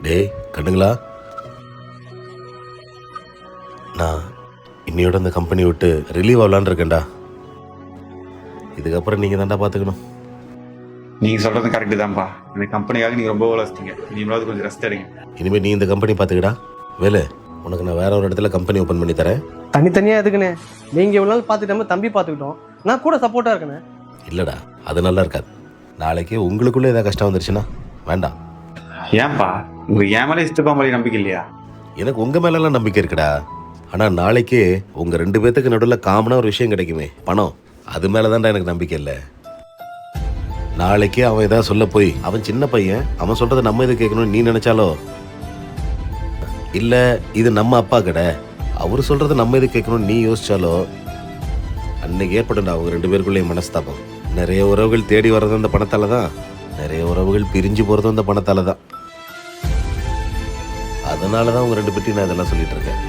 டேய் கண்ணுங்களா, நான் இன்னையோட இந்த கம்பெனி விட்டு ரிலீவ் ஆகலான்னு இருக்கேன்டா. இதுக்கப்புறம் நீங்கள் தான்டா பார்த்துக்கணும். நீங்க சொல்றது கரெக்டு தான்ப்பா. இந்த கம்பெனிக்காக நீங்க ரொம்ப உழைச்சிட்டீங்க. நீங்களாவது கொஞ்சம் ரெஸ்ட் எடுங்க. இனிமேல் நீ இந்த கம்பெனி பார்த்துக்கடா. வேலை உனக்கு நான் வேற ஒரு இடத்துல கம்பெனி ஓப்பன் பண்ணி தரேன். தனித்தனியாக எதுக்குண்ணே? நீங்கள் இவ்வளோ நாள் பார்த்துக்கிட்டாம தம்பி பார்த்துக்கிட்டோம். நான் கூட சப்போர்ட்டாக இருக்கேண்ணே. இல்லைடா, அது நல்லா இருக்காது. நாளைக்கு உங்களுக்குள்ளே ஏதாவது கஷ்டம் வந்துருச்சுன்னா வேண்டாம். ஏன்பா உங்களுக்கு என் மேலே இஷ்டப்பா மாதிரி நம்பிக்கை இல்லையா? எனக்கு உங்கள் மேலெல்லாம் நம்பிக்கை இருக்குடா. ஆனால் நாளைக்கு உங்கள் 2 பேர்த்துக்கு நடுவில் காமனாக ஒரு விஷயம் கிடைக்குமே, பணம். அது மேலே தான்டா எனக்கு நம்பிக்கை இல்லை. நாளைக்கு அவன் ஏதாவது சொல்ல போய், அவன் சின்ன பையன், அவன் சொல்கிறத நம்ம எது கேட்கணும்னு நீ நினச்சாலோ, இல்லை இது நம்ம அப்பா கடை, அவர் சொல்கிறத நம்ம எது கேட்கணும்னு நீ யோசிச்சாலோ, அன்னைக்கு ஏற்படும்டா அவங்க 2 பேருக்குள்ளேயும் மனஸ்தாபம். நிறைய உறவுகள் தேடி வர்றதும் அந்த பணத்தால் தான், நிறைய உறவுகள் பிரிஞ்சு போகிறதும் அந்த பணத்தால் தான். அதனால தான் அவங்க 2 பேர்ட்டையும் நான் இதெல்லாம் சொல்லிட்டு இருக்கேன்.